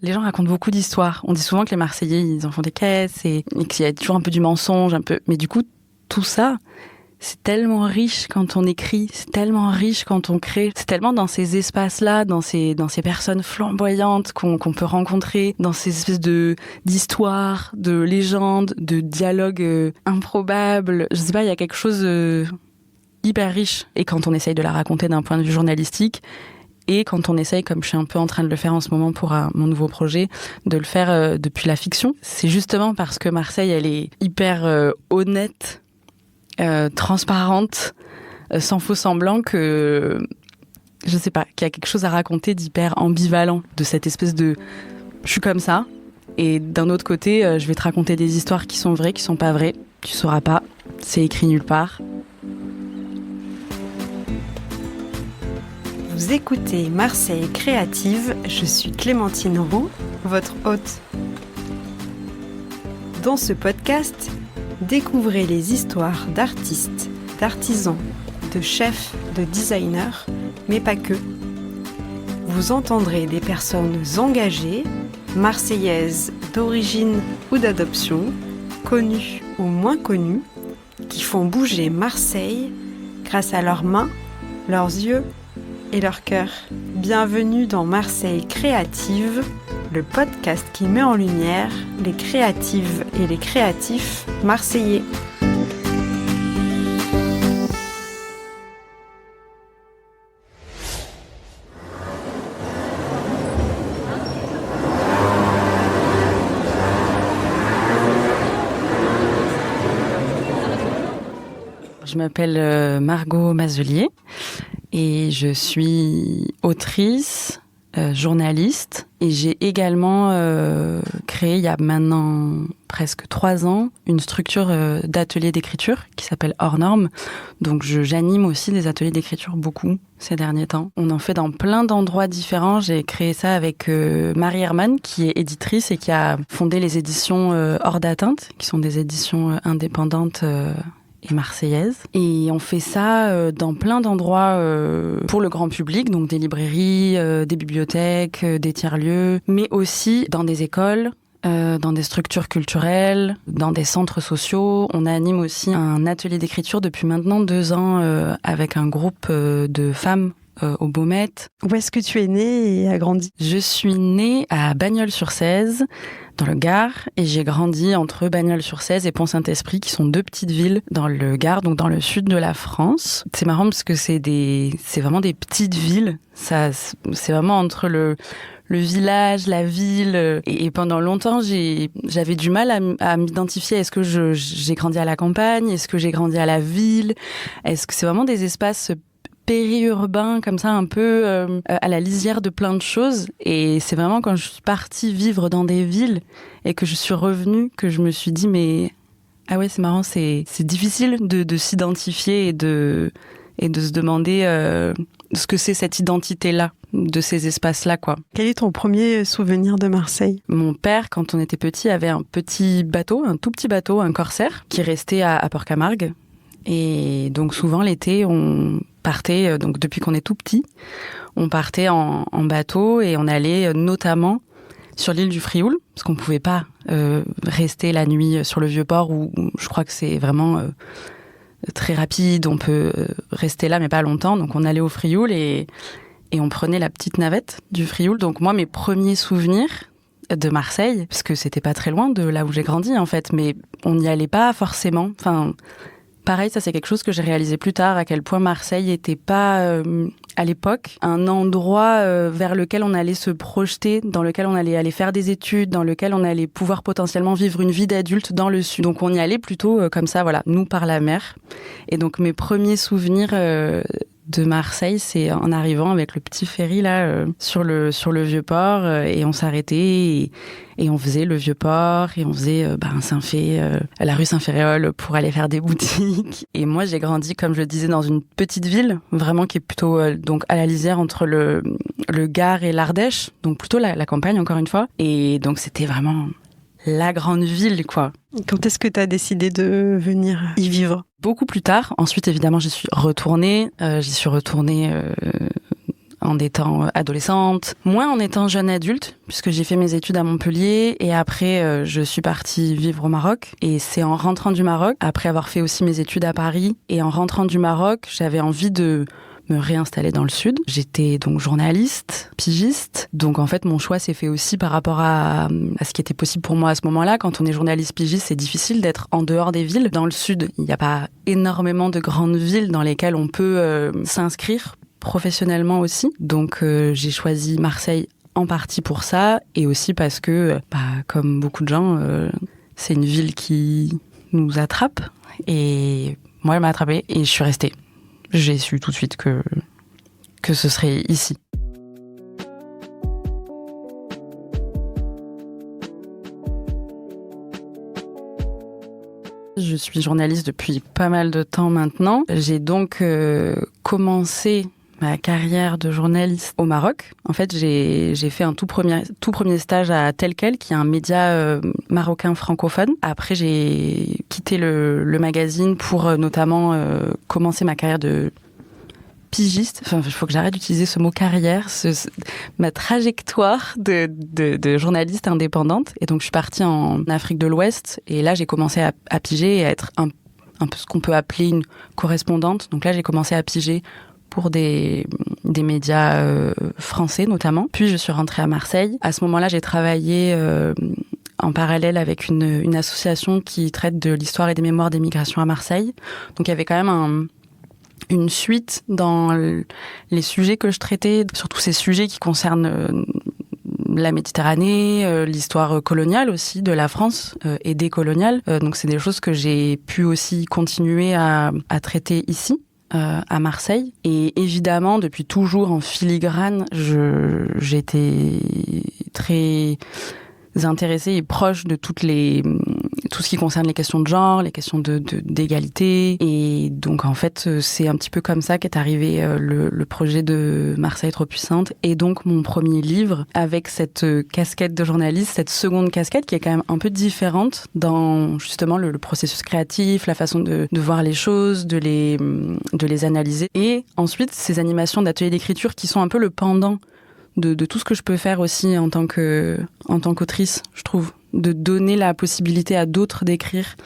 Les gens racontent beaucoup d'histoires. On dit souvent que les Marseillais, ils en font des caisses et qu'il y a toujours un peu du mensonge, un peu. Mais du coup, tout ça, c'est tellement riche quand on écrit, c'est tellement riche quand on crée. C'est tellement dans ces espaces-là, dans ces personnes flamboyantes qu'on peut rencontrer, dans ces espèces d'histoires, de légendes, de dialogues improbables. Je sais pas, il y a quelque chose hyper riche. Et quand on essaye de la raconter d'un point de vue journalistique, et quand on essaye, comme je suis un peu en train de le faire en ce moment pour mon nouveau projet, de le faire depuis la fiction, c'est justement parce que Marseille, elle est hyper honnête, transparente, sans faux semblant, que je sais pas, qu'il y a quelque chose à raconter d'hyper ambivalent, de cette espèce de je suis comme ça, et d'un autre côté, je vais te raconter des histoires qui sont vraies, qui sont pas vraies, tu sauras pas, c'est écrit nulle part. Vous écoutez Marseille Créative, je suis Clémentine Roux, votre hôte. Dans ce podcast, découvrez les histoires d'artistes, d'artisans, de chefs, de designers, mais pas que. Vous entendrez des personnes engagées, marseillaises d'origine ou d'adoption, connues ou moins connues, qui font bouger Marseille grâce à leurs mains, leurs yeux et leur cœur. Bienvenue dans Marseille Créative, le podcast qui met en lumière les créatives et les créatifs marseillais. Je m'appelle Margot Mazelier et je suis autrice, journaliste, et j'ai également créé il y a maintenant presque 3 ans une structure d'atelier d'écriture qui s'appelle Hors Normes. Donc j'anime aussi des ateliers d'écriture beaucoup ces derniers temps. On en fait dans plein d'endroits différents. J'ai créé ça avec Marie Herman, qui est éditrice et qui a fondé les éditions Hors d'Atteinte, qui sont des éditions indépendantes et marseillaise. Et on fait ça dans plein d'endroits pour le grand public, donc des librairies, des bibliothèques, des tiers-lieux, mais aussi dans des écoles, dans des structures culturelles, dans des centres sociaux. On anime aussi un atelier d'écriture depuis maintenant 2 ans avec un groupe de femmes au Baumette. Où est-ce que tu es née et as grandi ? Je suis née à Bagnols-sur-Cèze, dans le Gard, et j'ai grandi entre Bagnols-sur-Cèze et Pont-Saint-Esprit, qui sont 2 petites villes dans le Gard, donc dans le sud de la France. C'est marrant parce que c'est vraiment des petites villes. Ça, c'est vraiment entre le village, la ville. Et pendant longtemps, j'avais du mal à m'identifier. Est-ce que j'ai grandi à la campagne ? Est-ce que j'ai grandi à la ville ? Est-ce que c'est vraiment des espaces périurbain, comme ça, un peu à la lisière de plein de choses. Et c'est vraiment quand je suis partie vivre dans des villes et que je suis revenue que je me suis dit, mais ah ouais, c'est marrant, c'est difficile de s'identifier et de se demander ce que c'est cette identité-là, de ces espaces-là, quoi. Quel est ton premier souvenir de Marseille ? Mon père, quand on était petit, avait un petit bateau, un tout petit bateau, un corsaire, qui restait à Port-Camargue. Et donc souvent l'été, on partait, donc depuis qu'on est tout petit, on partait en bateau et on allait notamment sur l'île du Frioul, parce qu'on ne pouvait pas rester la nuit sur le Vieux-Port, où je crois que c'est vraiment très rapide, on peut rester là mais pas longtemps. Donc on allait au Frioul et on prenait la petite navette du Frioul. Donc moi, mes premiers souvenirs de Marseille, parce que c'était pas très loin de là où j'ai grandi en fait, mais on n'y allait pas forcément, enfin... Pareil, ça c'est quelque chose que j'ai réalisé plus tard, à quel point Marseille n'était pas, à l'époque, un endroit vers lequel on allait se projeter, dans lequel on allait aller faire des études, dans lequel on allait pouvoir potentiellement vivre une vie d'adulte dans le sud. Donc on y allait plutôt comme ça, voilà, nous par la mer. Et donc mes premiers souvenirs de Marseille, c'est en arrivant avec le petit ferry là sur le Vieux-Port et on s'arrêtait et on faisait le Vieux-Port et on faisait la rue Saint-Féréol pour aller faire des boutiques. Et moi, j'ai grandi, comme je le disais, dans une petite ville, vraiment qui est plutôt donc à la lisière entre le Gard et l'Ardèche, donc plutôt la campagne encore une fois. Et donc c'était vraiment la grande ville, quoi. Quand est-ce que tu as décidé de venir y vivre ? Beaucoup plus tard. Ensuite, évidemment, j'y suis retournée en étant adolescente, moins en étant jeune adulte, puisque j'ai fait mes études à Montpellier et après je suis partie vivre au Maroc. Et c'est en rentrant du Maroc, après avoir fait aussi mes études à Paris, et en rentrant du Maroc, j'avais envie de me réinstaller dans le sud. J'étais donc journaliste, pigiste. Donc en fait, mon choix s'est fait aussi par rapport à ce qui était possible pour moi à ce moment-là. Quand on est journaliste pigiste, c'est difficile d'être en dehors des villes. Dans le sud, il n'y a pas énormément de grandes villes dans lesquelles on peut s'inscrire professionnellement aussi. Donc j'ai choisi Marseille en partie pour ça et aussi parce que, comme beaucoup de gens, c'est une ville qui nous attrape. Et moi, elle m'a attrapée et je suis restée. J'ai su tout de suite que ce serait ici. Je suis journaliste depuis pas mal de temps maintenant. J'ai donc commencé ma carrière de journaliste au Maroc. En fait, j'ai fait un tout premier stage à Tel Quel, qui est un média marocain francophone. Après, j'ai quitté le magazine pour notamment commencer ma carrière de pigiste. Enfin, il faut que j'arrête d'utiliser ce mot carrière, ma trajectoire de journaliste indépendante. Et donc, je suis partie en Afrique de l'Ouest. Et là, j'ai commencé à piger et à être un peu ce qu'on peut appeler une correspondante. Donc là, j'ai commencé à piger pour des médias français notamment. Puis je suis rentrée à Marseille. À ce moment-là, j'ai travaillé en parallèle avec une association qui traite de l'histoire et des mémoires des migrations à Marseille. Donc il y avait quand même une suite dans les sujets que je traitais, surtout ces sujets qui concernent la Méditerranée, l'histoire coloniale aussi de la France et décoloniale. Donc c'est des choses que j'ai pu aussi continuer à traiter ici. À Marseille. Et évidemment, depuis toujours en filigrane, j'étais très intéressée et proche de tout ce qui concerne les questions de genre, les questions d'égalité. Et donc, en fait, c'est un petit peu comme ça qu'est arrivé le projet de Marseille trop puissante. Et donc, mon premier livre, avec cette casquette de journaliste, cette seconde casquette qui est quand même un peu différente dans, justement, le processus créatif, la façon de voir les choses, de les analyser. Et ensuite, ces animations d'ateliers d'écriture qui sont un peu le pendant de tout ce que je peux faire aussi en tant qu'autrice, je trouve. De donner la possibilité à d'autres d'écrire,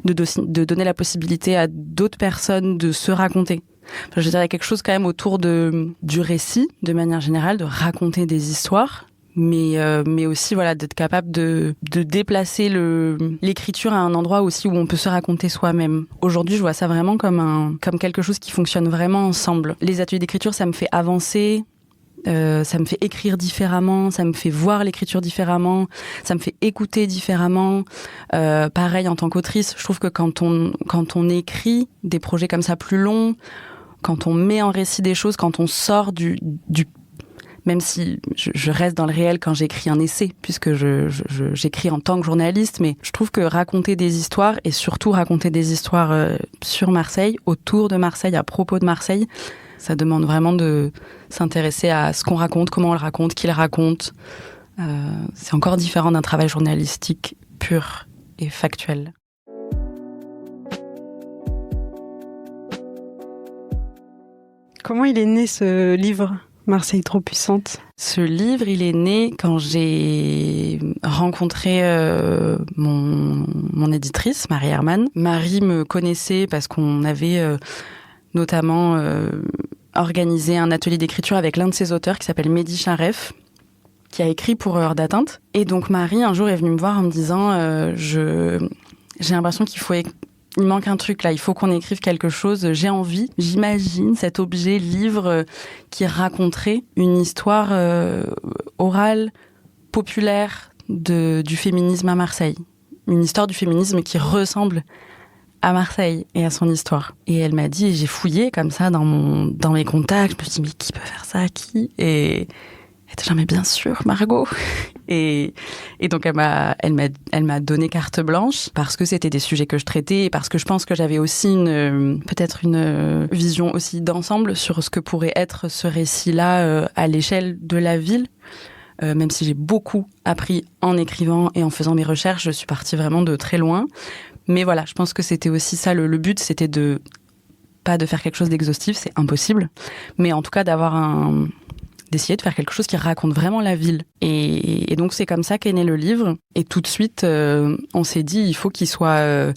de donner la possibilité à d'autres personnes de se raconter. Enfin, je dirais quelque chose quand même autour du récit, de manière générale, de raconter des histoires, mais aussi voilà, d'être capable de déplacer l'écriture à un endroit aussi où on peut se raconter soi-même. Aujourd'hui, je vois ça vraiment comme quelque chose qui fonctionne vraiment ensemble. Les ateliers d'écriture, ça me fait avancer. Ça me fait écrire différemment, ça me fait voir l'écriture différemment, ça me fait écouter différemment. Pareil en tant qu'autrice, je trouve que quand on écrit des projets comme ça plus longs, quand on met en récit des choses, quand on sort du même si je reste dans le réel quand j'écris un essai, puisque j'écris en tant que journaliste, mais je trouve que raconter des histoires, et surtout raconter des histoires sur Marseille, autour de Marseille, à propos de Marseille, ça demande vraiment de s'intéresser à ce qu'on raconte, comment on le raconte, qui le raconte. C'est encore différent d'un travail journalistique pur et factuel. Comment il est né ce livre, Marseille trop puissante ? Ce livre, il est né quand j'ai rencontré mon éditrice, Marie Herman. Marie me connaissait parce qu'on avait notamment organisé un atelier d'écriture avec l'un de ses auteurs qui s'appelle Mehdi Charef, qui a écrit pour Heures d'atteinte. Et donc Marie, un jour, est venue me voir en me disant j'ai l'impression il manque un truc là, il faut qu'on écrive quelque chose. J'ai envie, j'imagine cet objet, livre qui raconterait une histoire orale, populaire du féminisme à Marseille. Une histoire du féminisme qui ressemble à Marseille et à son histoire. Et elle m'a dit, et j'ai fouillé comme ça dans mes contacts, je me suis dit, mais qui peut faire ça, qui ? Et elle était genre, mais bien sûr, Margot. Et donc elle m'a donné carte blanche parce que c'était des sujets que je traitais et parce que je pense que j'avais aussi peut-être une vision aussi d'ensemble sur ce que pourrait être ce récit-là à l'échelle de la ville. Même si j'ai beaucoup appris en écrivant et en faisant mes recherches, je suis partie vraiment de très loin. Mais voilà, je pense que c'était aussi ça, le but, c'était pas de faire quelque chose d'exhaustif, c'est impossible, mais en tout cas d'avoir d'essayer de faire quelque chose qui raconte vraiment la ville. Et donc c'est comme ça qu'est né le livre. Et tout de suite, on s'est dit, il faut qu'il soit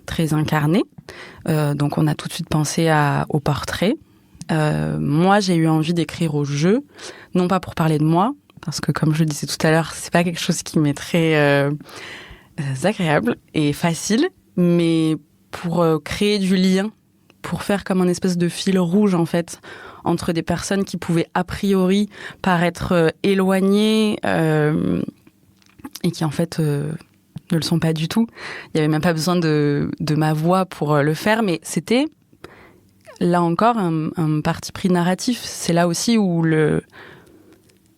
très incarné. Donc on a tout de suite pensé au portrait. Moi, j'ai eu envie d'écrire au jeu, non pas pour parler de moi, parce que comme je le disais tout à l'heure, c'est pas quelque chose qui m'est très agréable et facile, mais pour créer du lien, pour faire comme un espèce de fil rouge en fait entre des personnes qui pouvaient a priori paraître éloignées et qui en fait ne le sont pas du tout. Il n'y avait même pas besoin de ma voix pour le faire, mais c'était là encore un parti pris narratif. C'est là aussi où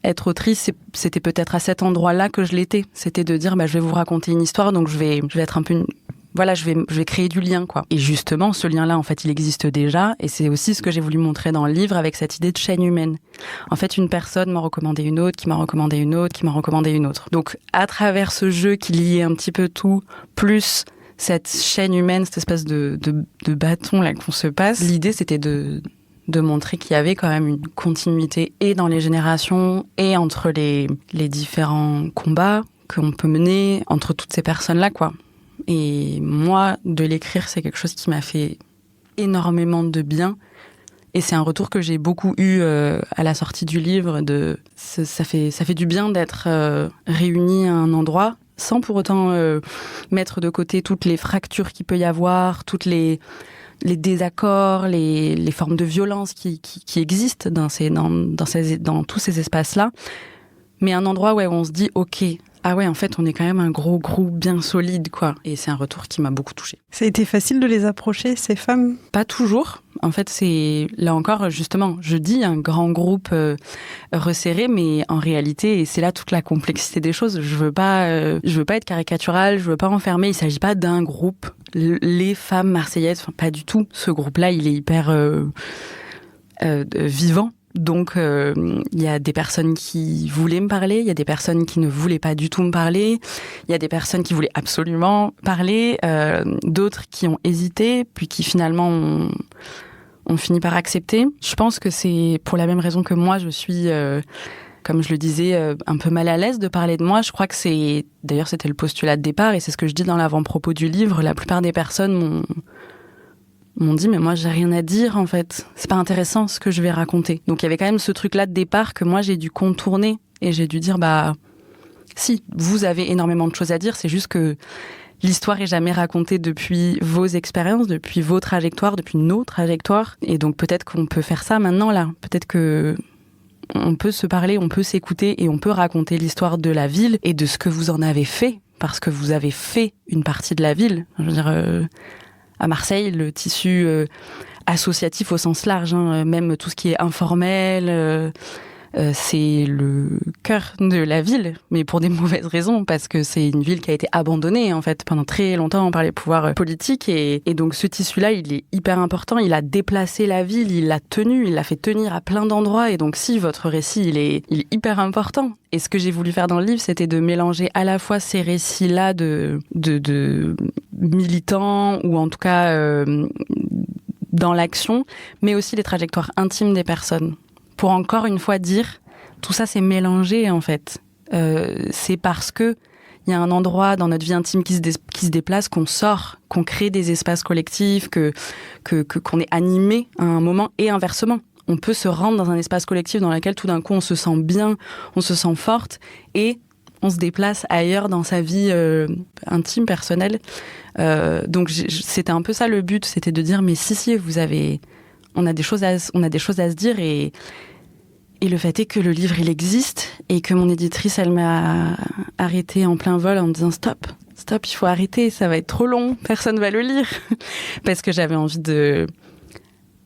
être autrice, c'était peut-être à cet endroit-là que je l'étais. C'était de dire, je vais vous raconter une histoire, donc je vais être un peu je vais créer du lien, quoi. Et justement, ce lien-là, en fait, il existe déjà, et c'est aussi ce que j'ai voulu montrer dans le livre avec cette idée de chaîne humaine. En fait, une personne m'a recommandé une autre, qui m'a recommandé une autre, qui m'a recommandé une autre. Donc, à travers ce jeu qui liait un petit peu tout, plus cette chaîne humaine, cette espèce de bâton là qu'on se passe, l'idée, c'était de montrer qu'il y avait quand même une continuité et dans les générations et entre les différents combats qu'on peut mener entre toutes ces personnes-là, quoi. Et moi, de l'écrire, c'est quelque chose qui m'a fait énormément de bien. Et c'est un retour que j'ai beaucoup eu à la sortie du livre. Ça fait du bien d'être réunis à un endroit sans pour autant mettre de côté toutes les fractures qu'il peut y avoir, toutes les désaccords, les formes de violence qui existent dans tous ces espaces-là. Mais un endroit où on se dit, OK, ah ouais, en fait, on est quand même un gros groupe bien solide, quoi. Et c'est un retour qui m'a beaucoup touchée. Ça a été facile de les approcher, ces femmes ? Pas toujours. En fait, c'est, là encore, justement, je dis un grand groupe resserré, mais en réalité, et c'est là toute la complexité des choses, je veux pas être caricaturale, je veux pas enfermer, il s'agit pas d'un groupe. Les femmes marseillaises, pas du tout. Ce groupe-là, il est hyper vivant. Donc, il y a des personnes qui voulaient me parler, il y a des personnes qui ne voulaient pas du tout me parler, il y a des personnes qui voulaient absolument parler, d'autres qui ont hésité, puis qui finalement ont fini par accepter. Je pense que c'est pour la même raison que moi, je suis, comme je le disais, un peu mal à l'aise de parler de moi. Je crois que d'ailleurs, c'était le postulat de départ, et c'est ce que je dis dans l'avant-propos du livre. La plupart des personnes m'ont dit, mais moi, j'ai rien à dire, en fait. C'est pas intéressant, ce que je vais raconter. Donc, il y avait quand même ce truc-là de départ que moi, j'ai dû contourner. Et j'ai dû dire, si, vous avez énormément de choses à dire, c'est juste que l'histoire est jamais racontée depuis vos expériences, depuis vos trajectoires, depuis nos trajectoires. Et donc, peut-être qu'on peut faire ça maintenant, là. Peut-être que on peut se parler, on peut s'écouter et on peut raconter l'histoire de la ville et de ce que vous en avez fait. Parce que vous avez fait une partie de la ville. Je veux dire... À Marseille, le tissu associatif au sens large, même tout ce qui est informel, c'est le cœur de la ville, mais pour des mauvaises raisons, parce que c'est une ville qui a été abandonnée en fait pendant très longtemps par les pouvoirs politiques, et donc ce tissu-là, il est hyper important. Il a déplacé la ville, il l'a tenu, il l'a fait tenir à plein d'endroits, et donc si votre récit, il est hyper important. Et ce que j'ai voulu faire dans le livre, c'était de mélanger à la fois ces récits-là de militants, ou en tout cas dans l'action, mais aussi les trajectoires intimes des personnes. Pour encore une fois dire, tout ça c'est mélangé en fait. C'est parce que il y a un endroit dans notre vie intime qui se déplace, qu'on sort, qu'on crée des espaces collectifs, qu'on est animé à un moment, et inversement. On peut se rendre dans un espace collectif dans lequel tout d'un coup on se sent bien, on se sent forte, et on se déplace ailleurs dans sa vie intime, personnelle. Donc c'était un peu ça le but, c'était de dire, mais si, on a des choses à se dire, et le fait est que le livre, il existe, et que mon éditrice, elle m'a arrêtée en plein vol en me disant stop, il faut arrêter, ça va être trop long, personne va le lire. Parce que j'avais envie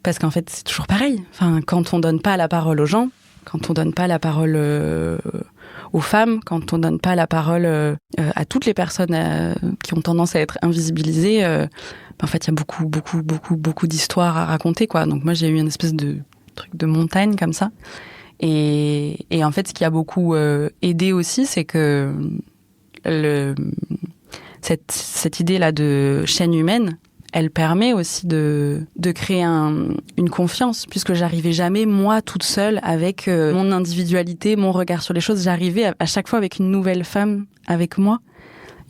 parce qu'en fait, c'est toujours pareil. Enfin, quand on donne pas la parole aux gens, quand on donne pas la parole aux femmes, quand on donne pas la parole à toutes les personnes qui ont tendance à être invisibilisées, en fait, il y a beaucoup d'histoires à raconter, quoi. Donc moi, j'ai eu une espèce de truc de montagne comme ça. Et en fait, ce qui a beaucoup aidé aussi, c'est que cette idée-là de chaîne humaine, elle permet aussi de créer une confiance, puisque j'arrivais jamais, moi, toute seule, avec mon individualité, mon regard sur les choses. J'arrivais à chaque fois avec une nouvelle femme avec moi,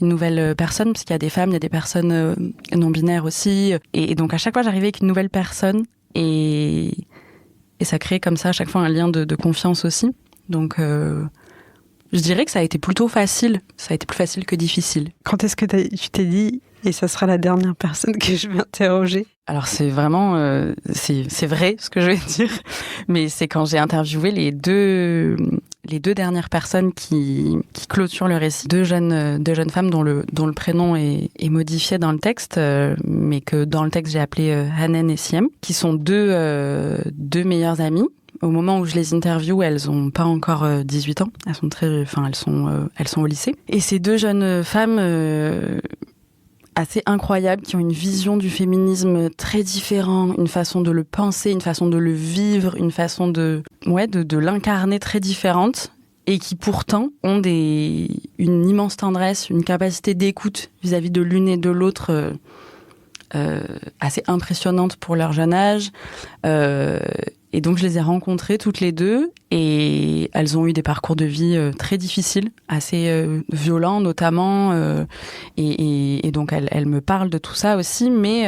une nouvelle personne, parce qu'il y a des femmes, il y a des personnes non-binaires aussi. Et donc, à chaque fois, j'arrivais avec une nouvelle personne. Et ça crée comme ça, à chaque fois, un lien de confiance aussi. Donc, je dirais que ça a été plutôt facile. Ça a été plus facile que difficile. Quand est-ce que tu t'es dit, et ça sera la dernière personne que je vais interroger? Alors c'est vraiment, c'est vrai ce que je vais dire, mais c'est quand j'ai interviewé les deux dernières personnes qui clôturent le récit. Deux jeunes femmes dont le prénom est modifié dans le texte, mais que dans le texte j'ai appelé Hanen et Siem, qui sont deux meilleures amies. Au moment où je les interviewe, elles ont pas encore 18 ans. Elles sont au lycée. Et ces deux jeunes femmes assez incroyables, qui ont une vision du féminisme très différente, une façon de le penser, une façon de le vivre, une façon de l'incarner très différente, et qui pourtant ont une immense tendresse, une capacité d'écoute vis-à-vis de l'une et de l'autre assez impressionnante pour leur jeune âge. Et donc je les ai rencontrées toutes les deux, et elles ont eu des parcours de vie très difficiles, assez violents notamment, et donc elles me parlent de tout ça aussi, mais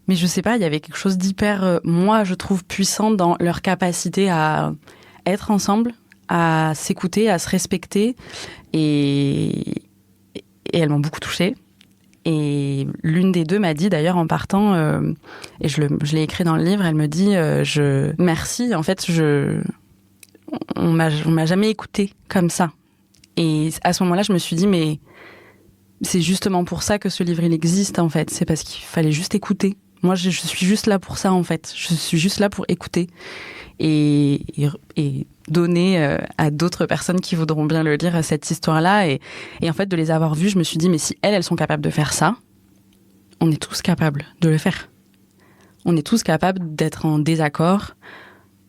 je sais pas, il y avait quelque chose d'hyper, moi je trouve, puissant dans leur capacité à être ensemble, à s'écouter, à se respecter, et elles m'ont beaucoup touchée. Et l'une des deux m'a dit d'ailleurs en partant, et je l'ai écrit dans le livre, elle me dit merci, en fait on m'a jamais écoutée comme ça. Et à ce moment-là, je me suis dit mais c'est justement pour ça que ce livre il existe en fait, c'est parce qu'il fallait juste écouter. Moi je suis juste là pour ça en fait, je suis juste là pour écouter et donner à d'autres personnes qui voudront bien le lire cette histoire-là, et en fait de les avoir vues, je me suis dit mais si elles sont capables de faire ça, on est tous capables de le faire. On est tous capables d'être en désaccord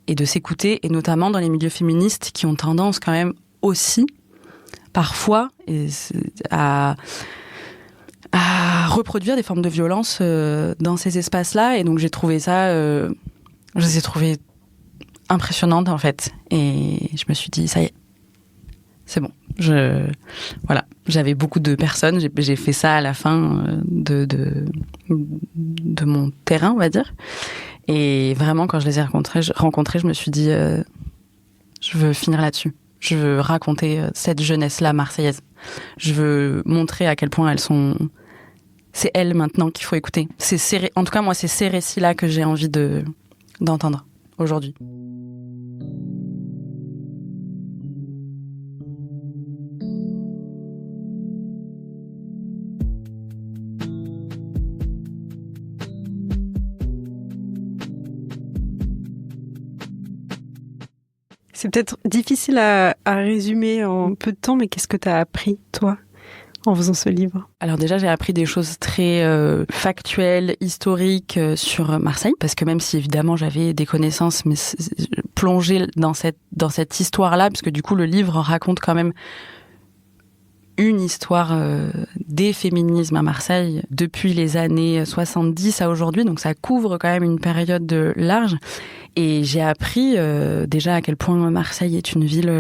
et de s'écouter, et notamment dans les milieux féministes qui ont tendance quand même aussi parfois à reproduire des formes de violence dans ces espaces-là, et donc j'ai trouvé ça je les ai trouvées impressionnante en fait, et je me suis dit ça y est, c'est bon, voilà, j'avais beaucoup de personnes, j'ai fait ça à la fin de mon terrain, on va dire, et vraiment quand je les ai rencontrés, je me suis dit je veux finir là-dessus, je veux raconter cette jeunesse-là marseillaise, je veux montrer à quel point c'est elles maintenant qu'il faut écouter, en tout cas moi c'est ces récits-là que j'ai envie d'entendre aujourd'hui. C'est peut-être difficile à résumer en peu de temps, mais qu'est-ce que tu as appris, toi, en faisant ce livre? Alors déjà, j'ai appris des choses très factuelles, historiques sur Marseille, parce que même si évidemment j'avais des connaissances, mais plonger dans cette histoire-là, parce que du coup le livre raconte quand même une histoire des féminismes à Marseille depuis les années 70 à aujourd'hui, donc ça couvre quand même une période large. Et j'ai appris déjà à quel point Marseille est une ville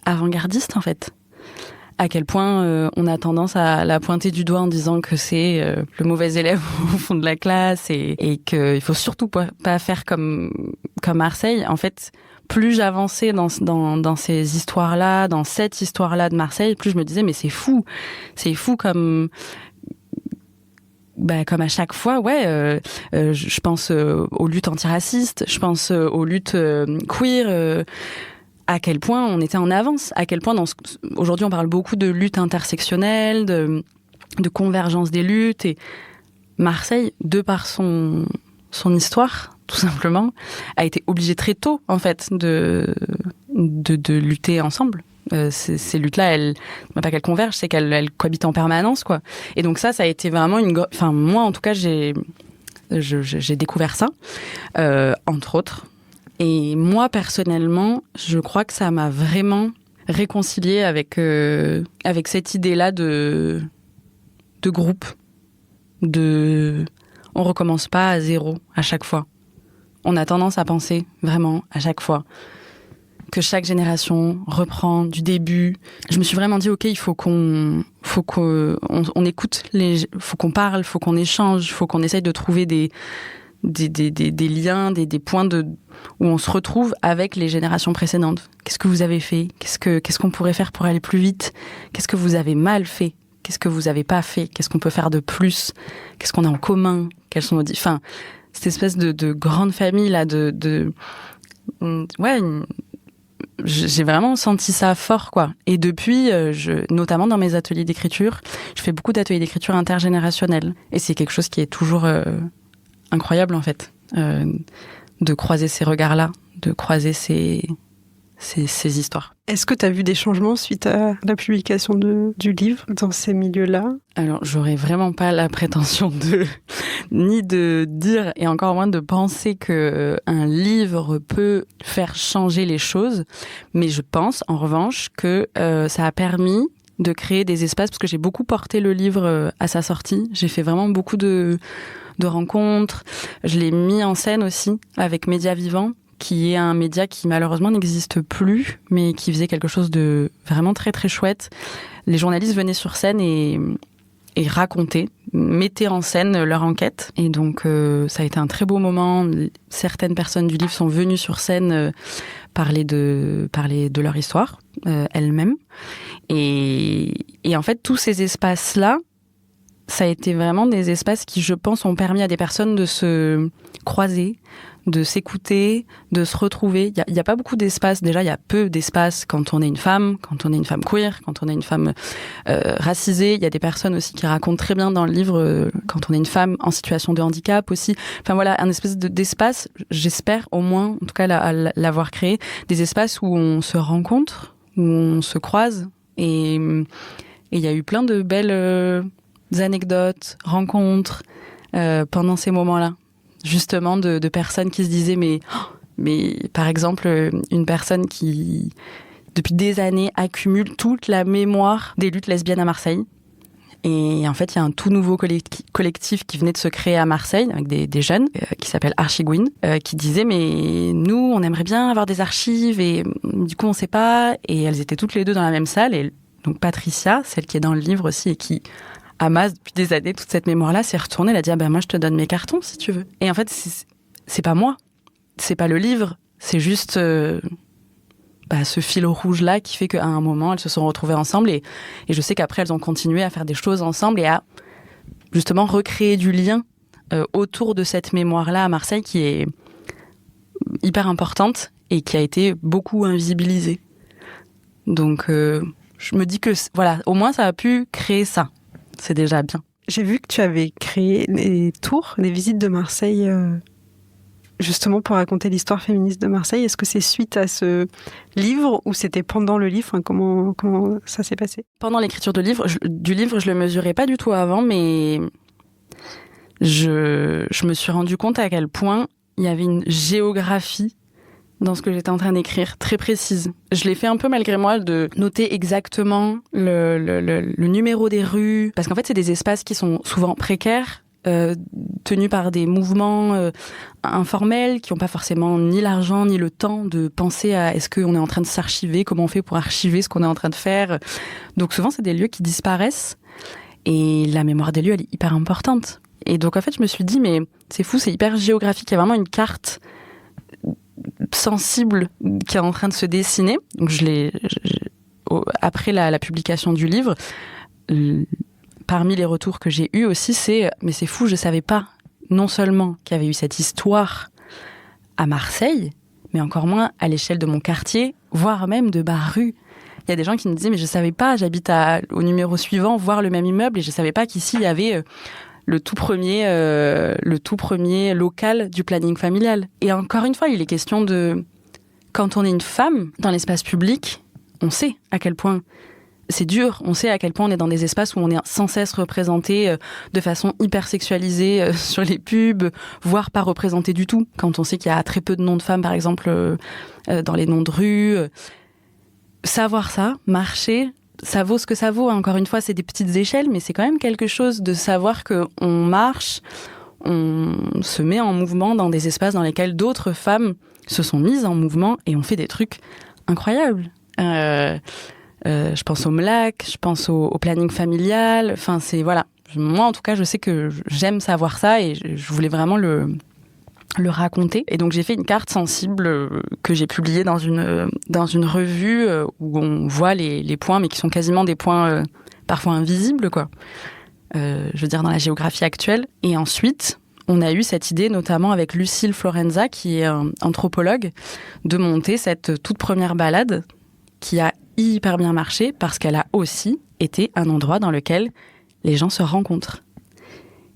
avant-gardiste en fait. À quel point on a tendance à la pointer du doigt en disant que c'est le mauvais élève au fond de la classe, et qu'il faut surtout pas faire comme Marseille. En fait, plus j'avançais dans ces histoires-là, dans cette histoire-là de Marseille, plus je me disais mais c'est fou comme à chaque fois, je pense aux luttes antiracistes, je pense aux luttes queer, à quel point on était en avance, à quel point aujourd'hui on parle beaucoup de lutte intersectionnelle, de convergence des luttes, et Marseille, de par son histoire, tout simplement, a été obligée très tôt, en fait, de lutter ensemble. Ces luttes-là, pas qu'elles convergent, c'est qu'elles cohabitent en permanence, quoi. Et donc ça a été vraiment moi, en tout cas, j'ai découvert ça, entre autres. Et moi, personnellement, je crois que ça m'a vraiment réconciliée avec cette idée-là de groupe, On recommence pas à zéro à chaque fois. On a tendance à penser vraiment à chaque fois que chaque génération reprend du début. Je me suis vraiment dit, ok, il faut qu'on écoute, faut qu'on parle, faut qu'on échange, faut qu'on essaye de trouver des liens, des points où on se retrouve avec les générations précédentes. Qu'est-ce que vous avez fait ? Qu'est-ce qu'on pourrait faire pour aller plus vite ? Qu'est-ce que vous avez mal fait ? Qu'est-ce que vous n'avez pas fait ? Qu'est-ce qu'on peut faire de plus ? Qu'est-ce qu'on a en commun ? Quels sont nos... Enfin, cette espèce de grande famille là, j'ai vraiment senti ça fort, quoi. Et depuis, notamment dans mes ateliers d'écriture, je fais beaucoup d'ateliers d'écriture intergénérationnels. Et c'est quelque chose qui est toujours incroyable, en fait, de croiser ces regards-là, de croiser ces histoires. Est-ce que tu as vu des changements suite à la publication du livre dans ces milieux-là ? Alors, j'aurais vraiment pas la prétention ni de dire, et encore moins de penser que un livre peut faire changer les choses. Mais je pense, en revanche, que ça a permis de créer des espaces, parce que j'ai beaucoup porté le livre à sa sortie. J'ai fait vraiment beaucoup de rencontres. Je l'ai mis en scène aussi avec Média Vivant, qui est un média qui malheureusement n'existe plus, mais qui faisait quelque chose de vraiment très très chouette. Les journalistes venaient sur scène et racontaient, mettaient en scène leur enquête. Et donc ça a été un très beau moment. Certaines personnes du livre sont venues sur scène parler de leur histoire elles-mêmes. Et en fait, tous ces espaces-là, ça a été vraiment des espaces qui, je pense, ont permis à des personnes de se croiser, de s'écouter, de se retrouver. Il y a pas beaucoup d'espaces. Déjà, il y a peu d'espaces quand on est une femme queer, quand on est une femme racisée. Il y a des personnes aussi qui racontent très bien dans le livre quand on est une femme en situation de handicap aussi. Enfin voilà, un espèce d'espace, j'espère au moins, en tout cas l'avoir créé, des espaces où on se rencontre, où on se croise. Et il y a eu plein de belles anecdotes, rencontres pendant ces moments-là. Justement, de personnes qui se disaient, mais par exemple, une personne qui, depuis des années, accumule toute la mémoire des luttes lesbiennes à Marseille. Et en fait, il y a un tout nouveau collectif qui venait de se créer à Marseille, avec des jeunes, qui s'appelle Archigouine, qui disait, mais nous, on aimerait bien avoir des archives, et du coup, on sait pas. Et elles étaient toutes les deux dans la même salle. Et donc, Patricia, celle qui est dans le livre aussi, et qui amasse depuis des années toute cette mémoire-là, s'est retournée, elle a dit, moi, je te donne mes cartons, si tu veux. Et en fait, c'est pas moi. C'est pas le livre. C'est juste ce fil rouge-là qui fait qu'à un moment, elles se sont retrouvées ensemble. Et je sais qu'après, elles ont continué à faire des choses ensemble et à justement recréer du lien autour de cette mémoire-là à Marseille qui est hyper importante et qui a été beaucoup invisibilisée. Donc, je me dis que, voilà, au moins, ça a pu créer ça. C'est déjà bien. J'ai vu que tu avais créé des tours, des visites de Marseille, justement pour raconter l'histoire féministe de Marseille. Est-ce que c'est suite à ce livre ou c'était pendant le livre ? Comment ça s'est passé ? Pendant l'écriture du livre, je le mesurais pas du tout avant, mais je me suis rendu compte à quel point il y avait une géographie dans ce que j'étais en train d'écrire, très précise. Je l'ai fait un peu malgré moi de noter exactement le numéro des rues, parce qu'en fait, c'est des espaces qui sont souvent précaires, tenus par des mouvements informels qui n'ont pas forcément ni l'argent ni le temps de penser à est-ce qu'on est en train de s'archiver, comment on fait pour archiver ce qu'on est en train de faire. Donc souvent, c'est des lieux qui disparaissent et la mémoire des lieux, elle est hyper importante. Et donc en fait, je me suis dit, mais c'est fou, c'est hyper géographique, il y a vraiment une carte sensible qui est en train de se dessiner. Donc après la publication du livre, parmi les retours que j'ai eus aussi, mais c'est fou, je savais pas non seulement qu'il y avait eu cette histoire à Marseille, mais encore moins à l'échelle de mon quartier, voire même de ma rue. Il y a des gens qui me disaient, mais je savais pas, j'habite au numéro suivant, voir le même immeuble, et je savais pas qu'ici il y avait le tout premier local du planning familial. Et encore une fois, il est question de... Quand on est une femme dans l'espace public, on sait à quel point c'est dur. On sait à quel point on est dans des espaces où on est sans cesse représenté de façon hyper sexualisée sur les pubs, voire pas représenté du tout. Quand on sait qu'il y a très peu de noms de femmes, par exemple, dans les noms de rue. Savoir ça, marcher ça vaut ce que ça vaut. Encore une fois, c'est des petites échelles, mais c'est quand même quelque chose de savoir qu'on marche, on se met en mouvement dans des espaces dans lesquels d'autres femmes se sont mises en mouvement et ont fait des trucs incroyables. Je pense au MLAC, je pense au planning familial. Enfin, c'est voilà. Moi, en tout cas, je sais que j'aime savoir ça et je voulais vraiment le raconter. Et donc, j'ai fait une carte sensible que j'ai publiée dans une revue où on voit les points, mais qui sont quasiment des points parfois invisibles, quoi. Je veux dire, dans la géographie actuelle. Et ensuite, on a eu cette idée, notamment avec Lucille Florenza, qui est anthropologue, de monter cette toute première balade qui a hyper bien marché parce qu'elle a aussi été un endroit dans lequel les gens se rencontrent.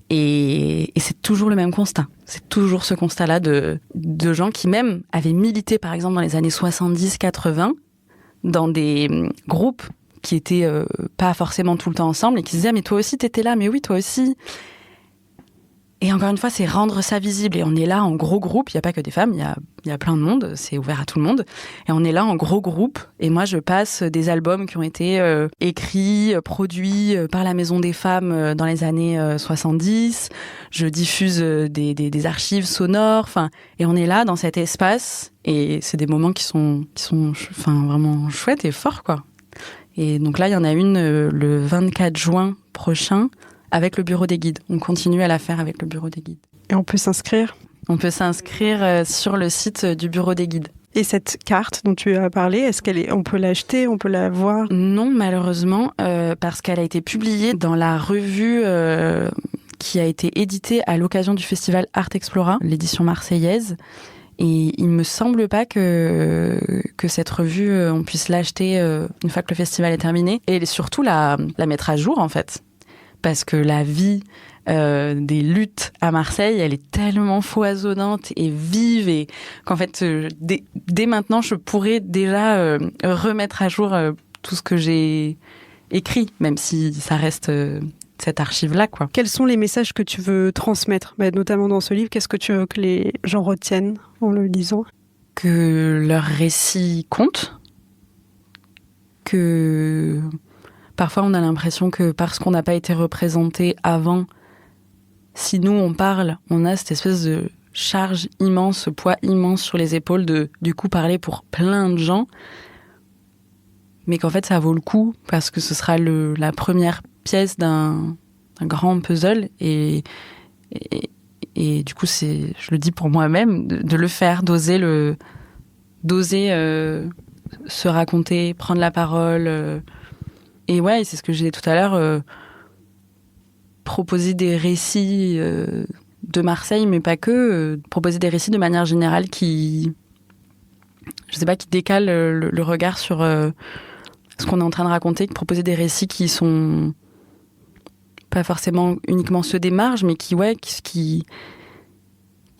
Et c'est toujours le même constat. C'est toujours ce constat-là de gens qui même avaient milité, par exemple, dans les années 70-80, dans des groupes qui étaient pas forcément tout le temps ensemble et qui se disaient « mais toi aussi, t'étais là, mais oui, toi aussi ». Et encore une fois, c'est rendre ça visible. Et on est là en gros groupe. Il n'y a pas que des femmes, il y a plein de monde. C'est ouvert à tout le monde. Et on est là en gros groupe. Et moi, je passe des albums qui ont été écrits, produits par la Maison des Femmes dans les années 70. Je diffuse des archives sonores. Enfin, et on est là dans cet espace. Et c'est des moments qui sont vraiment chouettes et forts, quoi. Et donc là, il y en a une le 24 juin prochain, avec le bureau des guides. On continue à la faire avec le bureau des guides. Et on peut s'inscrire ? On peut s'inscrire sur le site du bureau des guides. Et cette carte dont tu as parlé, on peut l'acheter, on peut la voir ? Non, malheureusement, parce qu'elle a été publiée dans la revue qui a été éditée à l'occasion du festival Art Explora, l'édition marseillaise. Et il me semble pas que cette revue, on puisse l'acheter une fois que le festival est terminé. Et surtout la mettre à jour, en fait. Parce que la vie des luttes à Marseille, elle est tellement foisonnante et vive et qu'en fait, dès maintenant, je pourrais déjà remettre à jour tout ce que j'ai écrit, même si ça reste cette archive-là, quoi. Quels sont les messages que tu veux transmettre, notamment dans ce livre ? Qu'est-ce que tu veux que les gens retiennent en le lisant ? Que leur récit compte, que parfois on a l'impression que parce qu'on n'a pas été représenté avant, si nous on parle, on a cette espèce de charge immense, ce poids immense sur les épaules de du coup parler pour plein de gens, mais qu'en fait ça vaut le coup parce que ce sera la première pièce d'un grand puzzle et du coup je le dis pour moi-même, de le faire, d'oser se raconter, prendre la parole. Et ouais, c'est ce que je disais tout à l'heure, proposer des récits de Marseille, mais pas que, proposer des récits de manière générale qui décalent le regard sur ce qu'on est en train de raconter, proposer des récits qui sont pas forcément uniquement ceux des marges, mais qui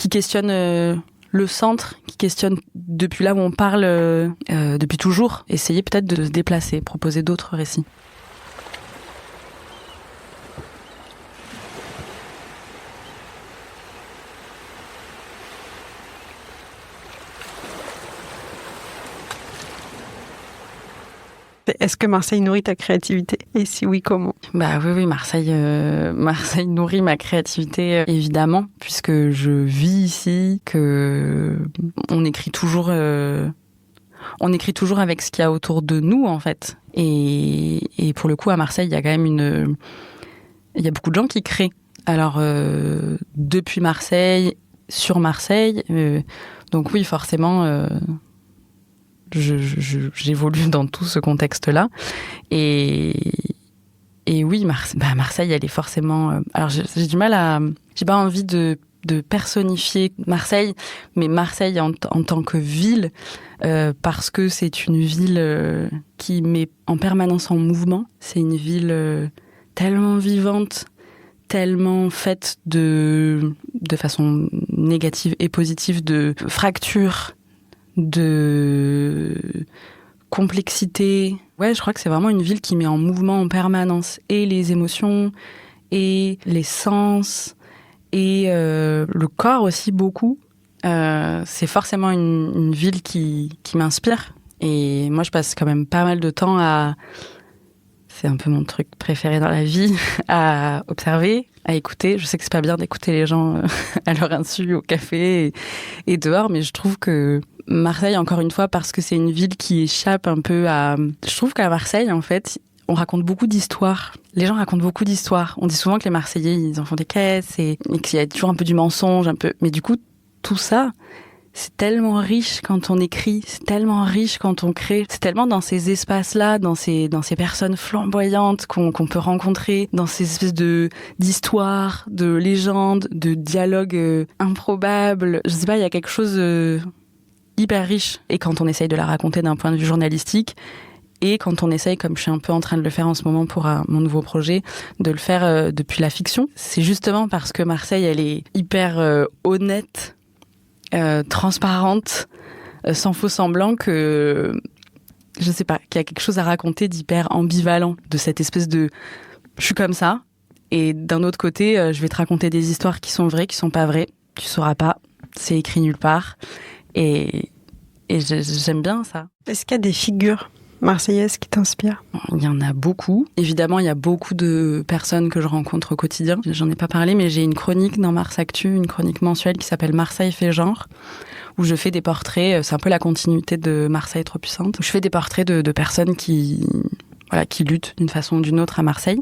questionnent le centre, qui questionne depuis là où on parle depuis toujours. Essayer peut-être de se déplacer, proposer d'autres récits. Est-ce que Marseille nourrit ta créativité ? Et si oui, comment ? Bah oui, Marseille nourrit ma créativité, évidemment, puisque je vis ici, que on écrit toujours avec ce qu'il y a autour de nous, en fait. Et pour le coup, à Marseille, il y a quand même il y a beaucoup de gens qui créent. Alors, depuis Marseille, sur Marseille, donc oui, forcément... j'évolue dans tout ce contexte-là. Et oui, Marseille, elle est forcément... alors, j'ai du mal j'ai pas envie de personnifier Marseille, mais Marseille en tant que ville, parce que c'est une ville qui met en permanence en mouvement. C'est une ville tellement vivante, tellement faite de façon négative et positive, de fractures, de complexité. Ouais, je crois que c'est vraiment une ville qui met en mouvement en permanence et les émotions et les sens et le corps aussi beaucoup. C'est forcément une ville qui m'inspire. Et moi, je passe quand même pas mal de temps à C'est un peu mon truc préféré dans la vie, à observer, à écouter. Je sais que c'est pas bien d'écouter les gens à leur insu au café et dehors, mais je trouve que Marseille, encore une fois, parce que c'est une ville qui échappe un peu à... Je trouve qu'à Marseille, en fait, on raconte beaucoup d'histoires. Les gens racontent beaucoup d'histoires. On dit souvent que les Marseillais, ils en font des caisses et qu'il y a toujours un peu du mensonge, un peu. Mais du coup, tout ça, c'est tellement riche quand on écrit, c'est tellement riche quand on crée, c'est tellement dans ces espaces-là, dans ces personnes flamboyantes qu'on peut rencontrer, dans ces espèces d'histoires, de légendes, de dialogues improbables. Je sais pas, il y a quelque chose hyper riche. Et quand on essaye de la raconter d'un point de vue journalistique, et quand on essaye, comme je suis un peu en train de le faire en ce moment pour mon nouveau projet, de le faire depuis la fiction, c'est justement parce que Marseille, elle est hyper honnête, transparente, sans faux semblant, que je sais pas, qu'il y a quelque chose à raconter d'hyper ambivalent, de cette espèce de je suis comme ça, et d'un autre côté, je vais te raconter des histoires qui sont vraies, qui sont pas vraies, tu sauras pas, c'est écrit nulle part, et j'aime bien ça. Est-ce qu'il y a des figures marseillaise qui t'inspire? Il y en a beaucoup. Évidemment, il y a beaucoup de personnes que je rencontre au quotidien. J'en ai pas parlé, mais j'ai une chronique dans Mars Actu, une chronique mensuelle qui s'appelle Marseille fait genre, où je fais des portraits. C'est un peu la continuité de Marseille trop puissante. Je fais des portraits de personnes qui luttent d'une façon ou d'une autre à Marseille.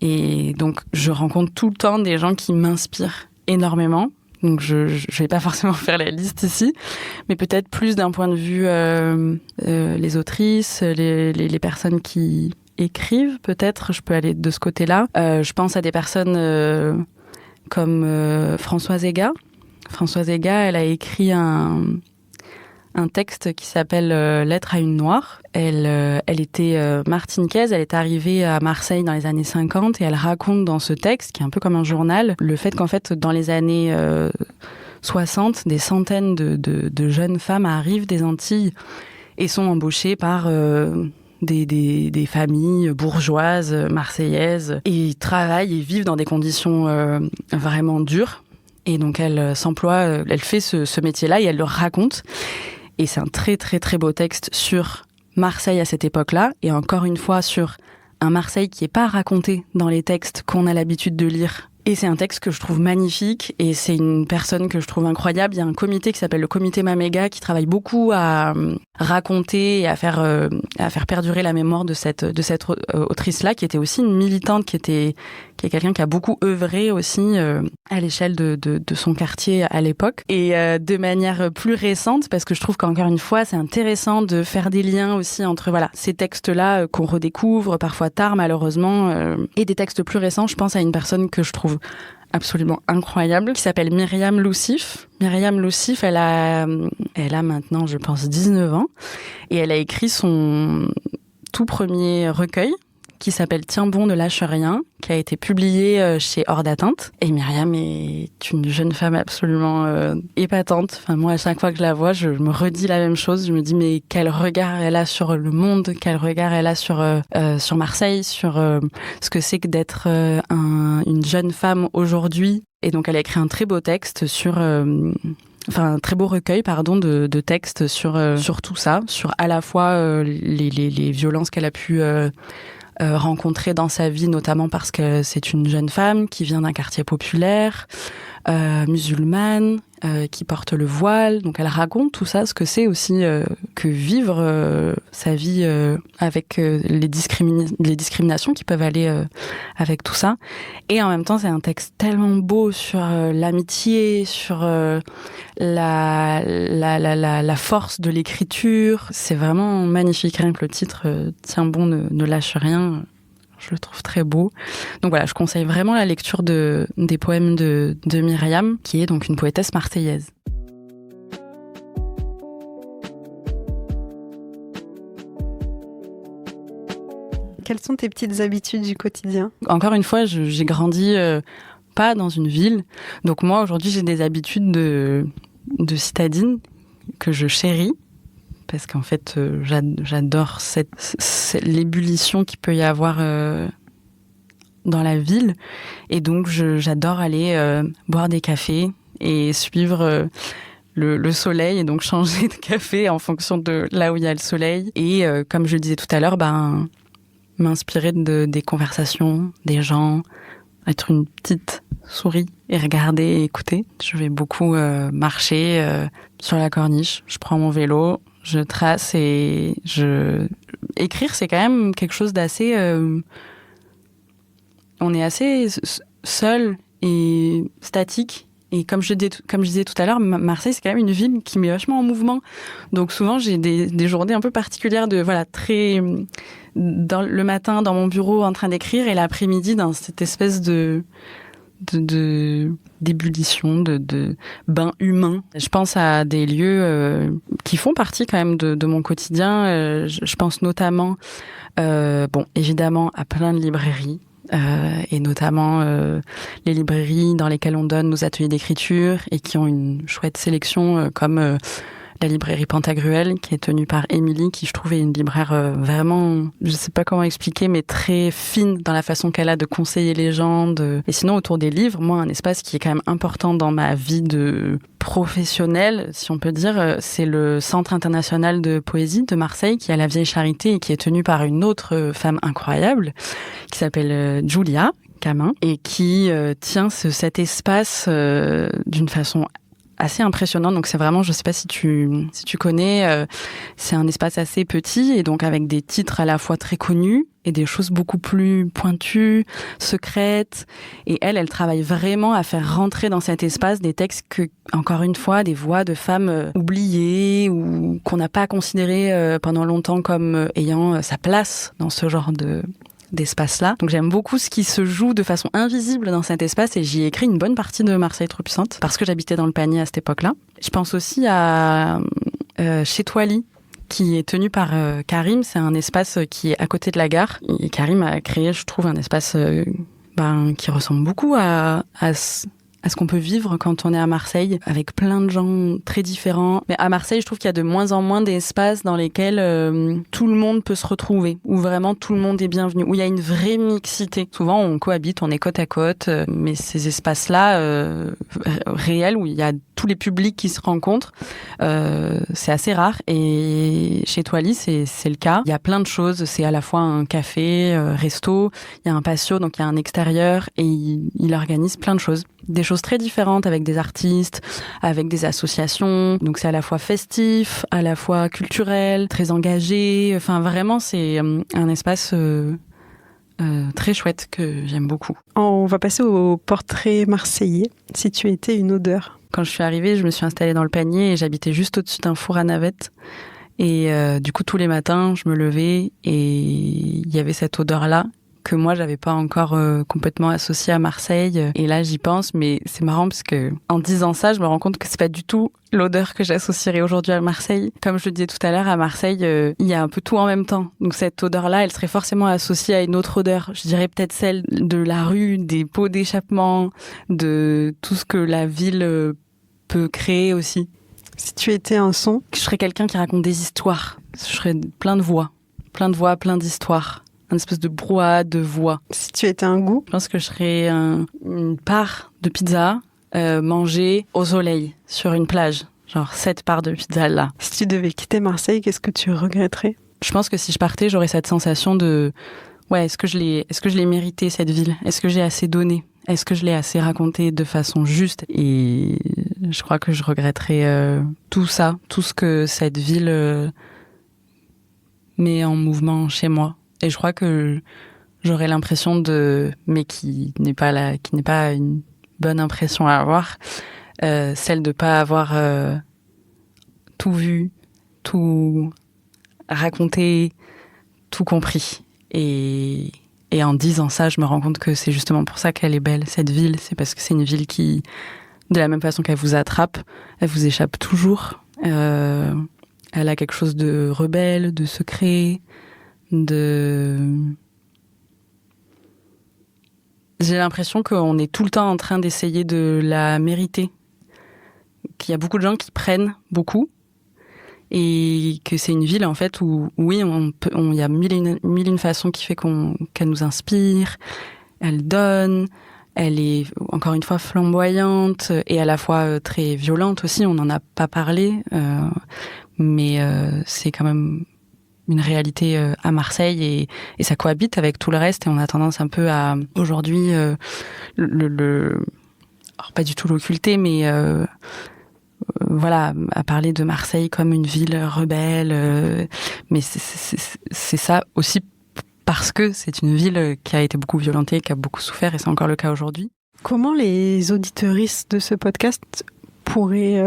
Et donc, je rencontre tout le temps des gens qui m'inspirent énormément. Donc je vais pas forcément faire la liste ici, mais peut-être plus d'un point de vue les autrices, les personnes qui écrivent, peut-être, je peux aller de ce côté-là. Je pense à des personnes comme Françoise Ega. Françoise Ega, elle a écrit un texte qui s'appelle Lettre à une noire. Elle était martiniquaise, elle est arrivée à Marseille dans les années 50 et elle raconte dans ce texte, qui est un peu comme un journal, le fait qu'en fait, dans les années 60, des centaines de jeunes femmes arrivent des Antilles et sont embauchées par des familles bourgeoises marseillaises et travaillent et vivent dans des conditions vraiment dures. Et donc elle s'emploie, elle fait ce métier-là et elle le raconte. Et c'est un très très très beau texte sur Marseille à cette époque-là, et encore une fois sur un Marseille qui n'est pas raconté dans les textes qu'on a l'habitude de lire. Et c'est un texte que je trouve magnifique, et c'est une personne que je trouve incroyable. Il y a un comité qui s'appelle le comité Maméga qui travaille beaucoup à raconter et à faire perdurer la mémoire de cette autrice-là, qui était aussi une militante, qui est quelqu'un qui a beaucoup œuvré aussi à l'échelle de son quartier à l'époque. Et de manière plus récente, parce que je trouve qu'encore une fois, c'est intéressant de faire des liens aussi entre ces textes-là qu'on redécouvre parfois tard malheureusement, et des textes plus récents. Je pense à une personne que je trouve absolument incroyable, qui s'appelle Myriam Loussif. Myriam Loussif, elle a maintenant, je pense, 19 ans, et elle a écrit son tout premier recueil, qui s'appelle Tiens bon, ne lâche rien, qui a été publié chez Hors d'Atteinte. Et Myriam est une jeune femme absolument épatante. Enfin, moi, à chaque fois que je la vois, je me redis la même chose. Je me dis, mais quel regard elle a sur le monde, quel regard elle a sur Marseille, sur ce que c'est que d'être une jeune femme aujourd'hui. Et donc, elle a écrit un très beau texte sur... un très beau recueil, de textes sur tout ça, sur à la fois les violences qu'elle a pu rencontrer dans sa vie, notamment parce que c'est une jeune femme qui vient d'un quartier populaire, musulmane, qui porte le voile. Donc elle raconte tout ça, ce que c'est aussi que vivre sa vie avec les discriminations qui peuvent aller avec tout ça. Et en même temps, c'est un texte tellement beau sur l'amitié, sur la force de l'écriture. C'est vraiment magnifique. Rien que le titre Tiens bon, ne lâche rien. Je le trouve très beau. Donc voilà, je conseille vraiment la lecture des poèmes de Myriam, qui est donc une poétesse marseillaise. Quelles sont tes petites habitudes du quotidien ? Encore une fois, j'ai grandi pas dans une ville. Donc moi, aujourd'hui, j'ai des habitudes de citadine que je chéris. Parce qu'en fait, j'adore l'ébullition qu'il peut y avoir dans la ville. Et donc, j'adore aller boire des cafés et suivre le soleil, et donc changer de café en fonction de là où il y a le soleil. Et comme je le disais tout à l'heure, m'inspirer des conversations, des gens, être une petite souris et regarder et écouter. Je vais beaucoup marcher sur la corniche. Je prends mon vélo, je trace et écrire, c'est quand même quelque chose d'assez... on est assez seul et statique. Et comme je disais tout à l'heure, Marseille, c'est quand même une ville qui met vachement en mouvement. Donc souvent, j'ai des journées un peu particulières très le matin dans mon bureau en train d'écrire et l'après-midi dans cette espèce de d'ébullition, de bain humain. Je pense à des lieux qui font partie quand même de mon quotidien. Je pense notamment, évidemment, à plein de librairies. Et notamment les librairies dans lesquelles on donne nos ateliers d'écriture et qui ont une chouette sélection comme la librairie Pantagruel qui est tenue par Émilie, qui je trouve est une libraire vraiment, je sais pas comment expliquer, mais très fine dans la façon qu'elle a de conseiller les gens. Et sinon autour des livres, moi un espace qui est quand même important dans ma vie de professionnelle, si on peut dire, c'est le Centre international de poésie de Marseille qui est à la Vieille Charité et qui est tenu par une autre femme incroyable qui s'appelle Julia Camin et qui tient cet espace d'une façon assez impressionnante. Donc c'est vraiment, je sais pas si tu connais, c'est un espace assez petit et donc avec des titres à la fois très connus et des choses beaucoup plus pointues, secrètes. Et elle travaille vraiment à faire rentrer dans cet espace des textes que, encore une fois, des voix de femmes oubliées ou qu'on n'a pas considérées pendant longtemps comme ayant sa place dans ce genre d'espace-là. Donc j'aime beaucoup ce qui se joue de façon invisible dans cet espace et j'y ai écrit une bonne partie de Marseille trop puissante parce que j'habitais dans le Panier à cette époque-là. Je pense aussi à Chez Toili, qui est tenu par Karim. C'est un espace qui est à côté de la gare. Et Karim a créé, je trouve, un espace qui ressemble beaucoup à ce qu'on peut vivre quand on est à Marseille, avec plein de gens très différents. Mais à Marseille, je trouve qu'il y a de moins en moins d'espaces dans lesquels tout le monde peut se retrouver, où vraiment tout le monde est bienvenu, où il y a une vraie mixité. Souvent, on cohabite, on est côte à côte, mais ces espaces-là, réels, où il y a tous les publics qui se rencontrent, c'est assez rare. Et chez Toili, c'est le cas. Il y a plein de choses. C'est à la fois un café, resto, il y a un patio, donc il y a un extérieur, et il organise plein de choses. Des choses très différentes avec des artistes, avec des associations. Donc c'est à la fois festif, à la fois culturel, très engagé. Enfin vraiment c'est un espace très chouette que j'aime beaucoup. On va passer au portrait marseillais. Si tu étais une odeur. Quand je suis arrivée, je me suis installée dans le Panier et j'habitais juste au-dessus d'un four à navette. Et du coup tous les matins, je me levais et il y avait cette odeur-là que moi j'avais pas encore complètement associé à Marseille. Et là j'y pense, mais c'est marrant parce que en disant ça, je me rends compte que c'est pas du tout l'odeur que j'associerais aujourd'hui à Marseille. Comme je le disais tout à l'heure, à Marseille, il y a un peu tout en même temps. Donc cette odeur-là, elle serait forcément associée à une autre odeur. Je dirais peut-être celle de la rue, des pots d'échappement, de tout ce que la ville peut créer aussi. Si tu étais un son, je serais quelqu'un qui raconte des histoires. Je serais plein de voix, plein d'histoires. Une espèce de brouhaha de voix. Si tu étais un goût, je pense que je serais une part de pizza mangée au soleil sur une plage. Genre 7 parts de pizza là. Si tu devais quitter Marseille, qu'est-ce que tu regretterais ? Je pense que si je partais, j'aurais cette sensation de est-ce que je l'ai mérité cette ville ? Est-ce que j'ai assez donné ? Est-ce que je l'ai assez raconté de façon juste ? Et je crois que je regretterais tout ça, tout ce que cette ville met en mouvement chez moi. Et je crois que j'aurais l'impression mais qui n'est pas une bonne impression à avoir, celle de pas avoir tout vu, tout raconté, tout compris. Et en disant ça, je me rends compte que c'est justement pour ça qu'elle est belle, cette ville. C'est parce que c'est une ville qui, de la même façon qu'elle vous attrape, elle vous échappe toujours. Elle a quelque chose de rebelle, de secret, J'ai l'impression qu'on est tout le temps en train d'essayer de la mériter. Qu'il y a beaucoup de gens qui prennent beaucoup. Et que c'est une ville, en fait, où, oui, il y a mille et une façons qui fait qu'elle nous inspire, elle donne, elle est, encore une fois, flamboyante et à la fois très violente aussi, on n'en a pas parlé, mais c'est quand même une réalité à Marseille et ça cohabite avec tout le reste et on a tendance un peu à aujourd'hui alors pas du tout l'occulter mais voilà, à parler de Marseille comme une ville rebelle, mais c'est ça aussi parce que c'est une ville qui a été beaucoup violentée, qui a beaucoup souffert et c'est encore le cas aujourd'hui. Comment les auditeuristes de ce podcast pourraient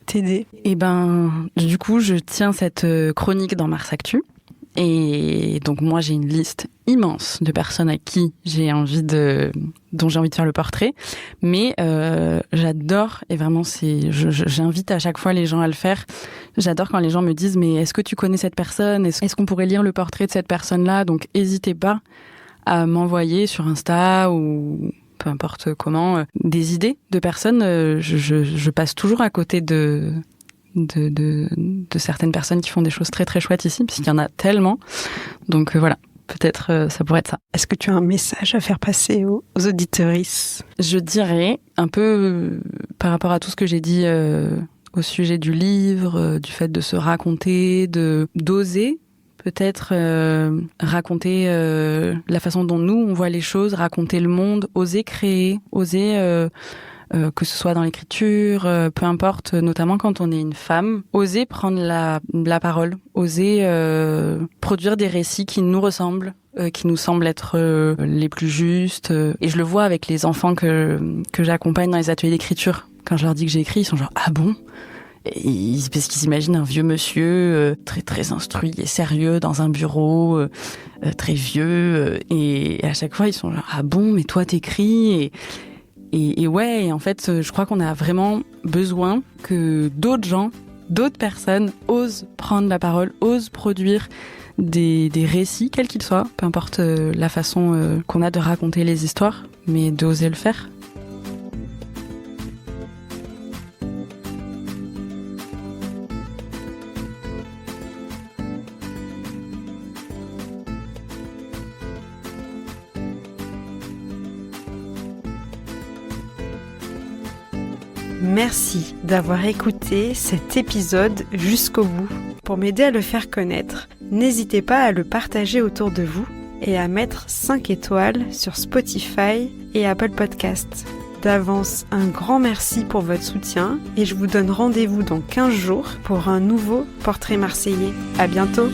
t'aider ? Et du coup, je tiens cette chronique dans Mars Actu. Et donc moi, j'ai une liste immense de personnes à qui dont j'ai envie de faire le portrait. Mais j'adore, et vraiment, j'invite à chaque fois les gens à le faire. J'adore quand les gens me disent « Mais est-ce que tu connais cette personne ? Est-ce qu'on pourrait lire le portrait de cette personne-là ?» Donc, n'hésitez pas à m'envoyer sur Insta ou peu importe comment, des idées de personnes. Je passe toujours à côté de certaines personnes qui font des choses très très chouettes ici, parce qu'il y en a tellement. Donc voilà, peut-être ça pourrait être ça. Est-ce que tu as un message à faire passer aux auditeuristes ? Je dirais, un peu par rapport à tout ce que j'ai dit au sujet du livre, du fait de se raconter, d'oser peut-être raconter la façon dont nous on voit les choses, raconter le monde, oser créer, oser que ce soit dans l'écriture, peu importe, notamment quand on est une femme, oser prendre la parole, oser produire des récits qui nous ressemblent, qui nous semblent être les plus justes. Et je le vois avec les enfants que j'accompagne dans les ateliers d'écriture. Quand je leur dis que j'ai écrit, ils sont genre « Ah bon ?» parce qu'ils imaginent un vieux monsieur très très instruit et sérieux dans un bureau très vieux et à chaque fois ils sont genre « Ah bon, mais toi t'écris ?» Et ouais, en fait, je crois qu'on a vraiment besoin que d'autres personnes osent prendre la parole, osent produire des récits, quels qu'ils soient, peu importe la façon qu'on a de raconter les histoires, mais d'oser le faire. Merci d'avoir écouté cet épisode jusqu'au bout. Pour m'aider à le faire connaître, n'hésitez pas à le partager autour de vous et à mettre 5 étoiles sur Spotify et Apple Podcasts. D'avance, un grand merci pour votre soutien et je vous donne rendez-vous dans 15 jours pour un nouveau portrait marseillais. À bientôt!